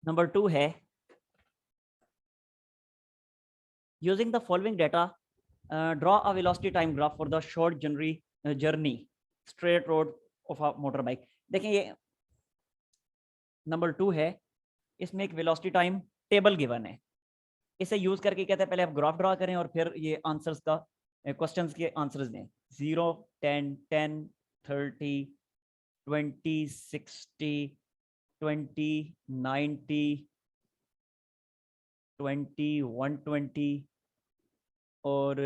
Number 2 है using the following data draw a velocity time graph for the short journey straight road of a motor bike. देखिए ये number 2 है, इसमें एक velocity time table given है। इसे use करके कहते हैं पहले आप ग्राफ ड्रा करें और फिर ये आंसर्स का क्वेश्चंस के आंसर्स दें। 0, 10, 10, 30, 20, 60, 20, 90, 20, 120 और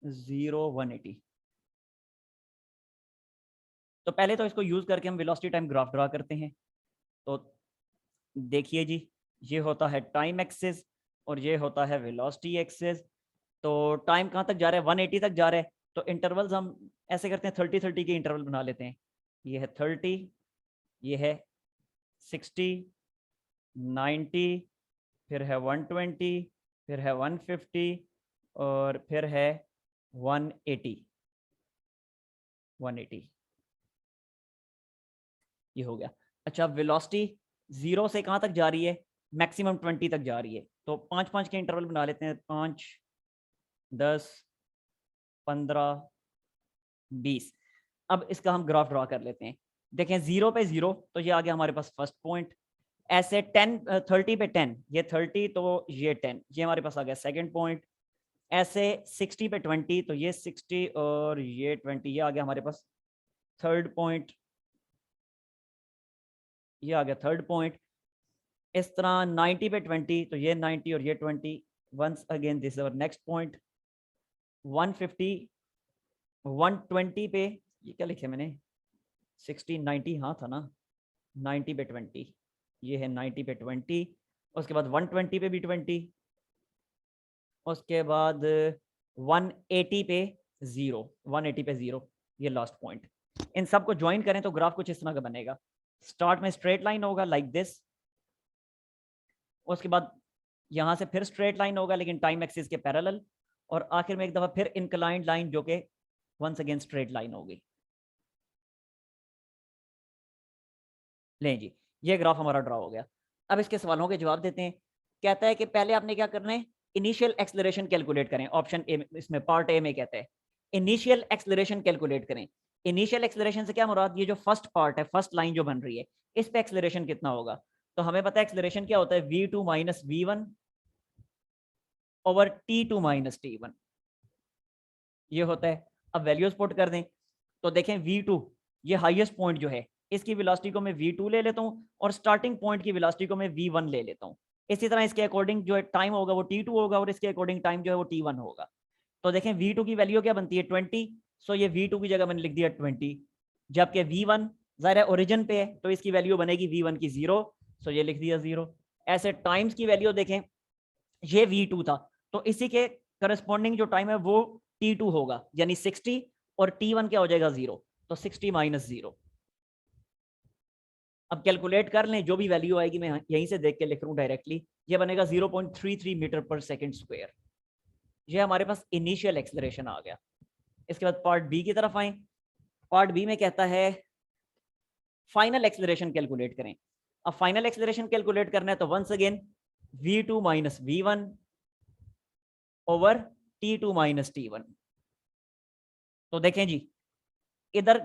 0, 180। तो पहले तो इसको यूज करके हम वेलोसिटी टाइम ग्राफ ड्रा करते हैं। तो देखिए जी, ये होता है टाइम एक्सिस और ये होता है वेलोसिटी एक्सिस। तो टाइम कहाँ तक जा रहा है? 180 तक जा रहा है। तो इंटरवल्स हम ऐसे करते हैं, 30-30 के इंटरवल बना लेते हैं। ये है 30, ये है 60, 90, फिर है 120, फिर है 150 और फिर है 180। 180 ये हो गया। अच्छा, वेलोसिटी 0 से कहाँ तक जा रही है? मैक्सिमम 20 तक जा रही है। तो 5-5 के इंटरवल बना लेते हैं। 5, 10, 15, 20। अब इसका हम ग्राफ ड्रॉ कर लेते हैं। देखें 0 पे 0 तो ये आ गया हमारे पास फर्स्ट पॉइंट। ऐसे 30 पे 10, ये 30 तो ये 10, ये हमारे पास आ गया सेकंड पॉइंट। ऐसे 60 पे 20 तो ये 60 और ये 20, ये आ गया हमारे पास थर्ड पॉइंट। ये आ गया थर्ड पॉइंट। इस तरह 90 पे 20 तो ये 90 और ये 20। Once again this our next point. 150, 120 पे ये क्या लिखे मैंने? 60, 90 हाँ था ना। 90 पे 20, ये है 90 पे 20। उसके बाद 120 पे भी 20। उसके बाद 180 पे 0, 180 पे 0, ये लास्ट पॉइंट। इन सब को ज्वाइन करें तो ग्राफ कुछ इस तरह का बनेगा। स्टार्ट में स्ट्रेट लाइन होगा लाइक दिस। उसके बाद यहां से फिर स्ट्रेट लाइन होगा लेकिन टाइम एक्सिस के पैरेलल। और आखिर में एक दफा फिर इंक्लाइंड लाइन जो कि वंस अगेन स्ट्रेट लाइन होगी। लें जी, ये ग्राफ हमारा ड्रा हो गया। अब इसके सवालों के जवाब देते हैं। कहता है कि पहले आपने क्या करना है? इनिशियल एक्सेलरेशन कैलकुलेट करें। ऑप्शन ए, इसमें पार्ट ए में कहता है इनिशियल एक्सेलरेशन कैलकुलेट करें। इनिशियल एक्सेलरेशन से क्या मुराद? ये जो फर्स्ट पार्ट है, फर्स्ट लाइन जो बन रही है, इस पे एक्सेलरेशन कितना होगा? तो हमें पता है एक्सेलरेशन क्या होता है? v2 minus v1 over t2 minus t1, ये होता है। अब वैल्यूज पुट कर दें तो देखें v2, ये हाईएस्ट पॉइंट जो है, इसकी वेलोसिटी को मैं v2 ले लेता हूं और स्टार्टिंग पॉइंट की वेलोसिटी को मैं v1 ले लेता हूं। इसी तरह इसके अकॉर्डिंग जो है टाइम होगा वो t2 होगा और इसके अकॉर्डिंग टाइम जो है वो t1 होगा। तो देखें v2 की वैल्यू क्या बनती है? 20। सो ये v2 की जगह मैंने लिख दिया 20। जबकि v1 ज़ाहिर है ओरिजिन पे है तो इसकी वैल्यू बनेगी v1 की 0। सो ये लिख दिया 0। ऐसे टाइम्स की वैल्यू देखें, ये v2 था तो इसी के करस्पॉन्डिंग जो टाइम है वो t2 होगा, यानी 60 और t1 क्या हो जाएगा? 0। तो 60 माइनस 0। अब कैलकुलेट कर लें, जो भी वैल्यू आएगी मैं यहीं से देख के लिख रहा हूं डायरेक्टली। ये बनेगा 0.33 मीटर पर सेकंड स्क्वायर। ये हमारे पास इनिशियल एक्सेलरेशन आ गया। इसके बाद पार्ट बी की तरफ आए। पार्ट बी में कहता है फाइनल एक्सेलरेशन कैलकुलेट करें। अब फाइनल एक्सेलरेशन कैलकुलेट करना है तो once again v2 minus v1 over t2 minus t1। तो देखें जी, इधर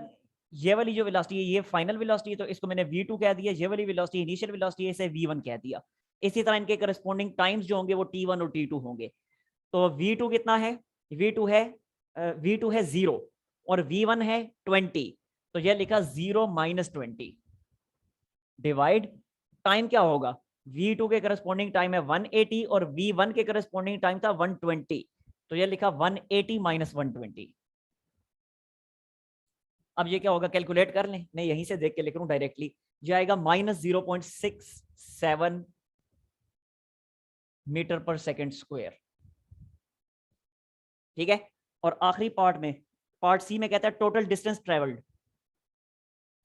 ये वाली जो वेलोसिटी है ये फाइनल वेलोसिटी है तो इसको मैंने v2 कह दिया। ये वाली वेलोसिटी इनिशियल वेलोसिटी है, इसे v1 कह दिया। इसी तरह इनके करस्पॉन्डिंग टाइम्स जो होंगे वो t1 और t2 होंगे। तो v2 कितना है? v2 है v2 है 0 और v1 है 20। तो यह लिखा 0 माइनस 20 डिवाइड टाइम क्या होगा? v2 के करस्पॉन्डिंग टाइम है 180 और v1 के करस्पॉन्डिंग टाइम था 120। तो यह लिखा 180 माइनस 120। अब ये क्या होगा? कैलकुलेट कर लें, मैं यहीं से देख के लिख रहा हूं डायरेक्टली। ये आएगा माइनस 0.67 मीटर पर सेकंड स्क्वायर। ठीक है। और आखिरी पार्ट में, पार्ट सी में कहता है टोटल डिस्टेंस ट्रेवल्ड,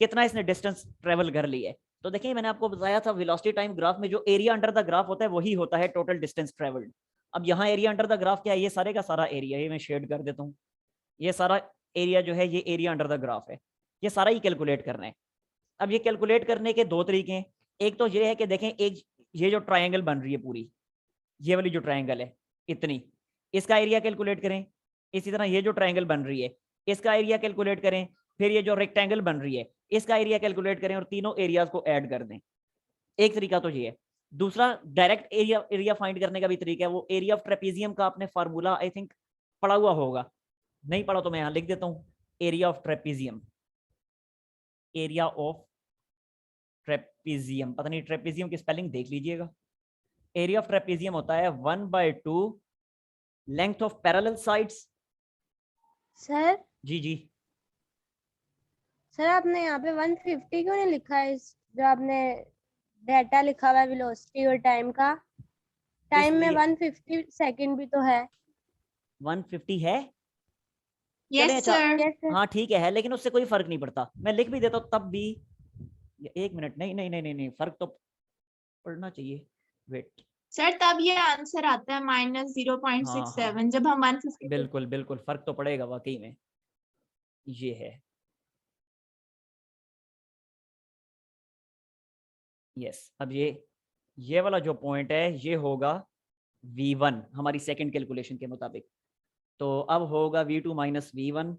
कितना इसने डिस्टेंस ट्रेवल कर लिया है। तो देखिए मैंने आपको बताया था वेलोसिटी टाइम ग्राफ में जो एरिया अंडर द ग्राफ होता है वही होता है टोटल डिस्टेंस ट्रेवल्ड। अब यहाँ एरिया अंडर द ग्राफ क्या है? ये सारे का सारा एरिया, ये मैं शेड कर देता हूँ। ये सारा एरिया जो है ये एरिया अंडर द ग्राफ है। ये सारा ही कैलकुलेट करना है। अब ये कैलकुलेट करने के दो तरीके हैं। एक तो ये है कि देखें, एक ये जो ट्रायंगल बन रही है पूरी, ये वाली जो ट्रायंगल है इतनी, इसका एरिया कैलकुलेट करें। इसी तरह ये जो ट्रायंगल बन रही है इसका एरिया कैलकुलेट करें। फिर ये जो रेक्टेंगल बन रही है इसका एरिया कैलकुलेट करें और तीनों एरियाज को ऐड कर दें। एक तरीका तो ये है। दूसरा डायरेक्ट एरिया एरिया फाइंड करने का भी तरीका है, वो एरिया ऑफ ट्रेपेजियम का आपने फार्मूला आई थिंक पढ़ा हुआ होगा, नहीं पढ़ा तो मैं यहाँ लिख देता हूँ। Area of trapezium, area of trapezium, पता नहीं ट्रेपेजियम की स्पेलिंग देख लीजिएगा। एरिया ऑफ ट्रेपेजियम होता है 1/2 length of parallel sides. Sir ji जी, सर आपने यहाँ पे 150 क्यों नहीं लिखा है? इस जो आपने डेटा लिखा हुआ है वेलोसिटी और टाइम का, टाइम में इसलिए 150 सेकंड भी तो है। 150 है। चले यस अच्छा, सर। Yes sir. हाँ ठीक है, लेकिन उससे कोई फर्क नहीं पड़ता, मैं लिख भी देता हूँ तब भी। एक मिनट, नहीं नहीं नहीं नहीं नहीं, फर्क तो पड़ना चाहिए। वेट, सर तब ये आंसर आता है हाँ -0.67 जब हम 150 बिल्कुल बिल्कुल, फर्क तो पड़ेगा वाकई में, ये है। यस, अब ये वाला जो पॉइंट है ये होगा V1 हमारी सेकंड कैलकुलेशन के मुताबिक। तो अब होगा V2 minus V1,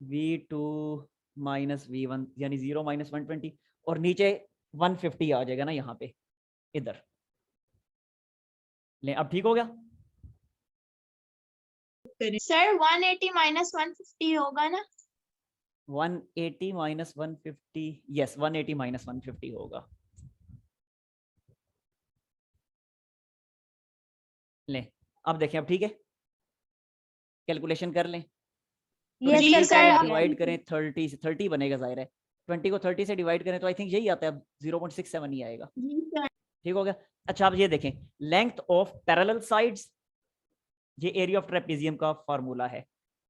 V2 minus V1 यानी 0 माइनस 120, और नीचे 150 आ जाएगा ना यहाँ पे इधर। ले अब ठीक हो गया। सर 180 -150 होगा ना? 180 माइनस 150, यस 180 माइनस 150 होगा। ले अब देखें, अब ठीक है, कैलकुलेशन कर लें। यस 20 सर सर कर अब दिया। डिवाइड करें 30 से, 30 बनेगा जाहिर है, 20 को 30 से डिवाइड करें तो आई थिंक यही आता है, 0.67 ही आएगा। जी सर। ठीक हो गया। अच्छा अब ये देखें, लेंथ ऑफ पैरेलल साइड्स, ये एरिया ऑफ ट्रेपेजियम का फार्मूला है,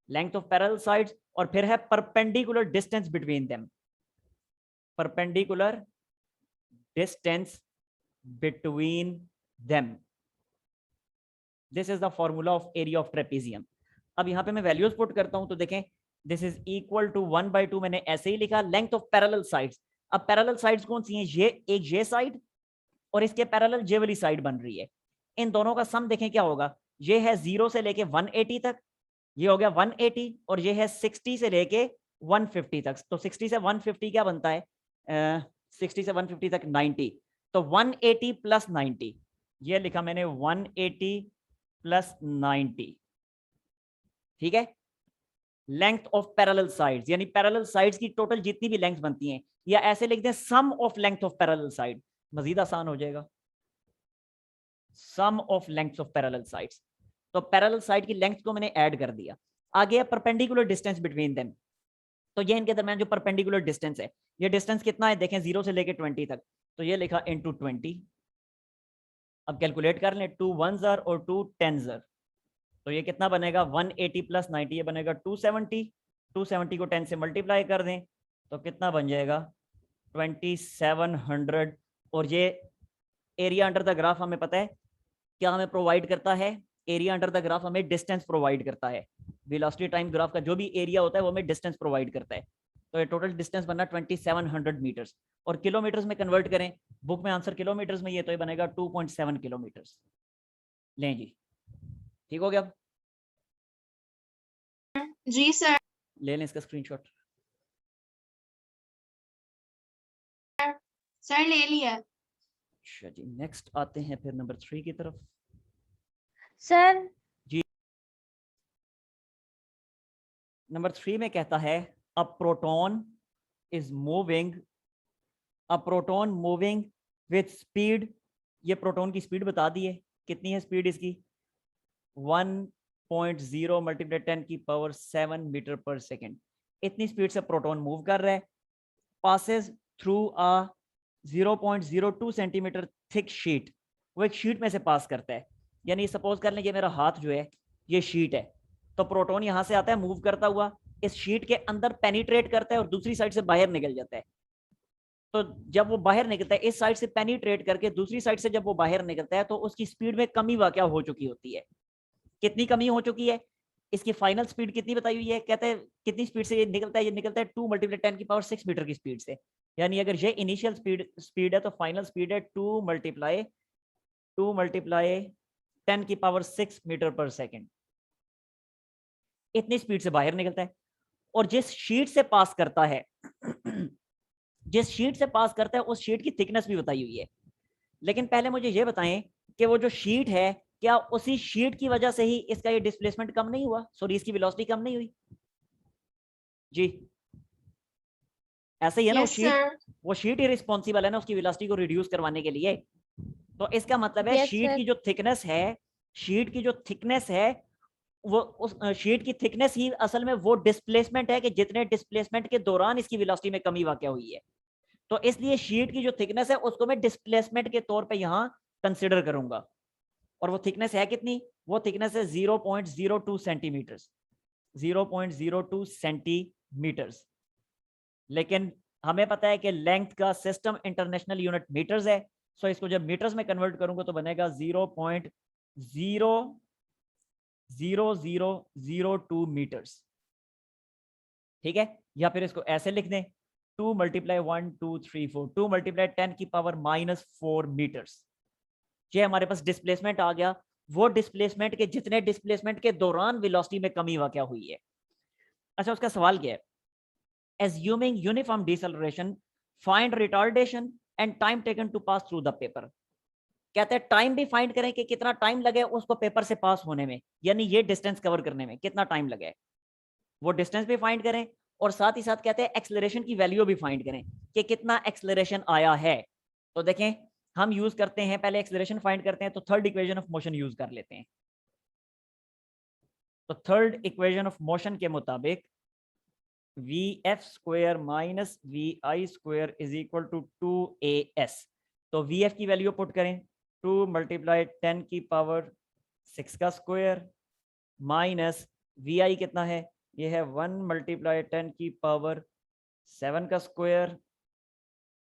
लेंथ ऑफ पैरेलल साइड्स, और फिर है perpendicular distance between them, perpendicular distance between them, this is the formula of area of trapezium. अब यहाँ पे मैं वैल्यूज पुट करता हूँ तो देखें, दिस इज इक्वल टू 1/2, मैंने ऐसे ही लिखा, लेंथ ऑफ पैरेलल साइड्स। अब पैरेलल साइड्स कौन सी हैं, ये एक ये साइड और इसके पैरेलल ये वाली साइड बन रही है, इन दोनों का सम देखें क्या होगा, ये है 0 से लेके 180 तक, ये हो गया 180, और ये है 60 से लेके 150 तक, तो 60 से 150 क्या बनता है, 60 से 150 तक 90, तो 180 प्लस 90, ये लिखा मैंने 180 प्लस 90, ठीक है। लेंथ ऑफ पैरेलल साइड्स, यानी पैरेलल साइड्स की टोटल जितनी भी लेंथ बनती हैं, या ऐसे लिख दें sum of length of parallel side, मजीद आसान हो जाएगा, sum of length of parallel sides. तो पैरेलल साइड की लेंथ को मैंने ऐड कर दिया। आगे है परपेंडिकुलर डिस्टेंस बिटवीन देम, तो ये इनके दरमियान जो परपेंडिकुलर डिस्टेंस है, ये डिस्टेंस कितना है देखें, 0 से लेके 20 तक, तो ये लिखा इंटू 20। अब कैलकुलेट कर लें, 2 1s और 2 10s, तो ये कितना बनेगा, 180 प्लस 90, ये बनेगा 270, 270 को 10 से मल्टीप्लाई कर दें तो कितना बन जाएगा, 2700। और ये एरिया अंडर द ग्राफ हमें पता है क्या हमें प्रोवाइड करता है, एरिया अंडर द ग्राफ हमें डिस्टेंस प्रोवाइड करता है, वेलोसिटी टाइम ग्राफ का जो भी एरिया होता है वो हमें डिस्टेंस प्रोवाइड करता है। तो ये टोटल डिस्टेंस बनना 2700 मीटर्स, और किलोमीटर्स में कन्वर्ट करें, बुक में आंसर किलोमीटर्स में, ये तो ये बनेगा 2.7 किलोमीटर्स। लें जी, ठीक हो गया। अब जी सर। ले लें इसका स्क्रीनशॉट। सर ले लिया। अच्छा जी, नेक्स्ट आते हैं फिर नंबर 3 की तरफ। सर जी, नंबर 3 में कहता है a proton is moving, a proton moving with speed, ये प्रोटॉन की स्पीड बता दी है, कितनी है स्पीड इसकी, 1.0 मल्टीप्लाई 10⁻⁷ मीटर पर सेकेंड, इतनी स्पीड से प्रोटॉन मूव कर रहा है, passes through a 0.02 centimetre thick sheet, वो एक शीट में से पास करता है, यानी सपोज कर लें ये मेरा हाथ जो है ये शीट है, तो प्रोटॉन यहाँ से आता है मूव करता हुआ, इस शीट के अंदर पेनिट्रेट करता है और दूसरी साइड से बाहर निकल जाता है। तो जब वो बाहर निकलता है इस साइड से पेनिट्रेट करके दूसरी साइड से जब वो बाहर निकलता है तो उसकी स्पीड में कमी वाकया हो चुकी होती है। कितनी कमी हो चुकी है, इसकी फाइनल स्पीड कितनी बताई हुई है, कहते हैं कितनी स्पीड से ये निकलता है, ये निकलता है 2 × 10⁻⁶ मीटर की स्पीड से, यानी अगर ये इनिशियल स्पीड है तो फाइनल स्पीड है 2 मल्टीप्लाई 10 की पावर 6 मीटर पर सेकेंड। इतनी स्पीड से बाहर निकलता है। और जिस शीट से पास करता है जिस शीट से पास करता है उस शीट की थिकनेस भी बताई हुई है। लेकिन पहले मुझे ये बताएं कि वो जो शीट है, क्या उसी शीट की वजह से ही इसका ये डिस्प्लेसमेंट कम नहीं हुआ, सॉरी इसकी वेलोसिटी कम नहीं हुई जी? ऐसे ही है ना, Yes, sir. वो शीट ही रिस्पॉन्सिबल है ना उसकी वेलोसिटी को रिड्यूस करवाने के लिए। तो इसका मतलब है Yes, शीट sir. की जो थिकनेस है, शीट की जो थिकनेस है, वो उस शीट की थिकनेस ही असल में वो डिस्प्लेसमेंट है कि जितने डिस्प्लेसमेंट के दौरान इसकी वेलोसिटी में कमी वाक़या हुई है। तो इसलिए शीट की जो थिकनेस है उसको मैं डिस्प्लेसमेंट के तौर पे यहां कंसिडर करूंगा। और वो थिकनेस है कितनी? वो थिकनेस है 0.02 सेंटीमीटर्स, 0.02 सेंटीमीटर्स। लेकिन हमें पता है कि लेंथ का सिस्टम इंटरनेशनल यूनिट मीटर्स है, सो इसको जब मीटर्स में कन्वर्ट करूंगा तो बनेगा 0.00002 मीटर्स। ठीक है, या फिर इसको ऐसे लिख दें 2 मल्टीप्लाई 1 2 3 4 2 मल्टीप्लाई 10 की पावर -4 मीटर्स। ये हमारे पास डिस्प्लेसमेंट आ गया, वो डिस्प्लेसमेंट के जितने डिस्प्लेसमेंट के दौरान वेलोसिटी में कमी वाक़या हुई है। अच्छा, उसका सवाल क्या है? Assuming uniform deceleration, find retardation and time taken to pass through the paper. कहते हैं टाइम भी फाइंड करें कि कितना टाइम लगे उसको पेपर से पास होने में, यानी ये डिस्टेंस कवर करने में कितना टाइम लगे, वो डिस्टेंस भी फाइंड करें। और साथ ही साथ कहते हैं एक्सेलरेशन की वैल्यू भी फाइंड करें कि कितना एक्सेलरेशन आया है। तो देखें, हम यूज करते हैं, पहले एक्सेलरेशन फाइंड करते हैं, तो third equation of motion use कर लेते हैं। तो थर्ड इक्वेशन ऑफ मोशन के मुताबिक VF square minus VI square is equal to 2AS। तो VF की वैल्यू पुट करें 2 मल्टीप्लाई 10 की पावर 6 का स्क्वायर माइनस VI कितना है, ये है 1 मल्टीप्लाई 10 की पावर 7 का square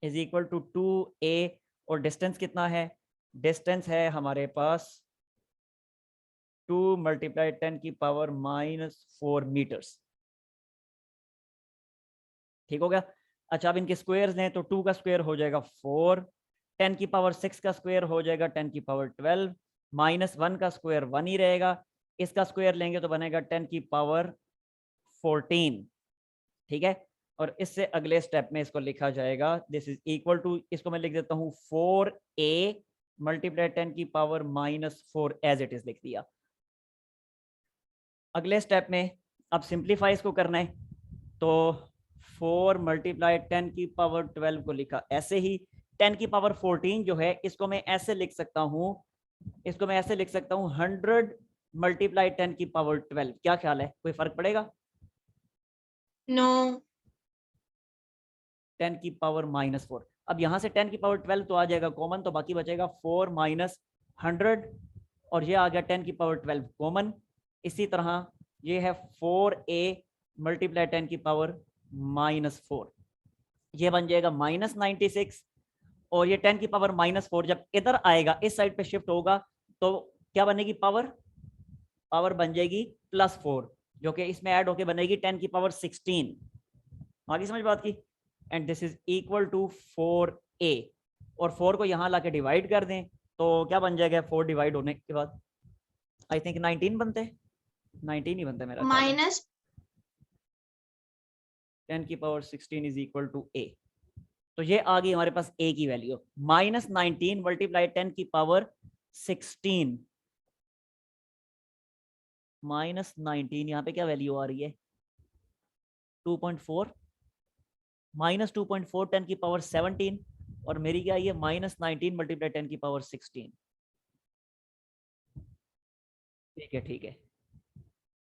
is equal to 2A। और डिस्टेंस कितना है? डिस्टेंस है हमारे पास 2 मल्टीप्लाई 10 की पावर -4 मीटर्स। ठीक हो गया? अच्छा, अब इनके स्क्वायर्स हैं तो 2 का स्क्वायर हो जाएगा 4, 10 की पावर 6 का स्क्वायर हो जाएगा 10 की पावर 12, -1 का स्क्वायर 1 ही रहेगा, इसका स्क्वायर लेंगे तो बनेगा 10 की पावर 14। ठीक है, और इससे अगले स्टेप में इसको लिखा जाएगा, दिस इज इक्वल टू, इसको मैं लिख देता हूँ 4A मल्टीप्लाई 10 की पावर -4 एज इट इज लिख दिया। अगले स्टेप में अब सिंप्लीफाई इसको करना है, तो 4 मल्टीप्लाई 10 की पावर 12 को लिखा ऐसे ही, 10 की पावर 14 जो है इसको मैं ऐसे लिख सकता हूँ, इसको मैं ऐसे लिख सकता हूँ 100 मल्टीप्लाई 10 की पावर 12। क्या ख्याल है, कोई फर्क पड़ेगा? No. 10 की पावर -4। अब यहाँ से 10 की पावर 12 तो आ जाएगा कॉमन, तो बाकी बचेगा 4 माइनस 100, और ये आ गया 10 की पावर 12 कॉमन। इसी तरह ये है 4A मल्टीप्लाई 10 की पावर -4, ये बन जाएगा -96। और ये 10 की पावर -4 जब इधर आएगा, इस साइड पे शिफ्ट होगा, तो क्या बनेगी? पावर बन जाएगी +4, जो कि इसमें ऐड होके बनेगी 10 की पावर 16। आगे समझ बात की? And this is equal to 4A। और 4 को यहाँ लाके डिवाइड कर दें तो क्या बन जाएगा? 4 डिवाइड होने के बाद आई थिंक 19 बनते हैं, 19 ही बनता है मेरा ख्याल है। Minus 10 की power 16 is equal to A। तो ये आ गई हमारे पास A की वैल्यू, -19 मल्टीप्लाई 10 की पावर 16, -19, यहाँ पे क्या वैल्यू आ रही है? 2.4, -2.4 10 की पावर 17, और मेरी क्या आई है? -19 मल्टीप्लाई 10 की पावर 16। ठीक है, ठीक है।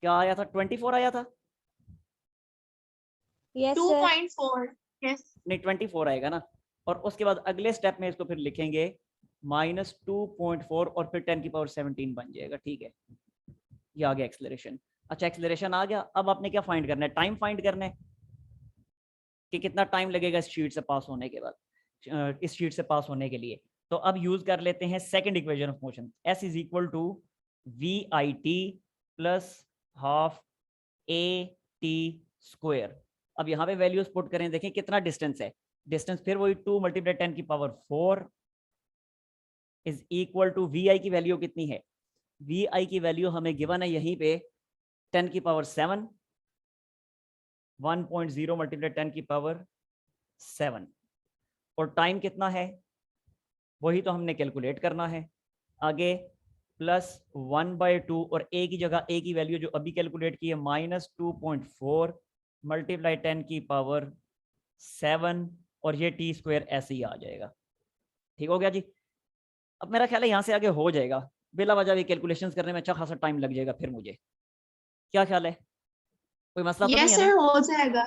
क्या आया था? 24 आया था? Yes, sir. 2.4. Yes. नहीं, 24 आएगा ना। और उसके बाद अगले स्टेप में इसको फिर लिखेंगे -2.4 और फिर 10 की पावर 17 बन जाएगा। ठीक है, ये आ गया एक्सेलरेशन। अच्छा, एक्सेलरेशन आ गया, अब आपने क्या फाइंड करना है? टाइम फाइंड करना है कि कितना टाइम लगेगा इस शीट से पास होने के बाद, इस शीट से पास होने के लिए। तो अब यूज कर लेते हैं second equation of motion, S is equal to VIT plus half AT square. अब यहाँ पे वैल्यूज पुट करें, देखें कितना डिस्टेंस है, डिस्टेंस फिर वही 2 मल्टीप्लाई 10 की power 4 is equal to V I की वैल्यू कितनी है, वी आई की वैल्यू हमें गिवन है यहीं पे 10 की पावर 7, 1.0 मल्टीप्लाई 10 की पावर 7, और टाइम कितना है वही तो हमने कैलकुलेट करना है। आगे +1/2 और ए की जगह ए की वैल्यू जो अभी कैलकुलेट की है -2.4 मल्टीप्लाई 10 की पावर 7, और ये टी स्क्वायर ऐसे ही आ जाएगा। ठीक हो गया जी। अब मेरा ख्याल है यहाँ से आगे हो जाएगा, बिला वजह भी कैलकुलेशंस करने में अच्छा खासा टाइम लग जाएगा फिर मुझे। क्या ख्याल है, कोई मसला तो नहीं यस है ना? सर, हो जाएगा।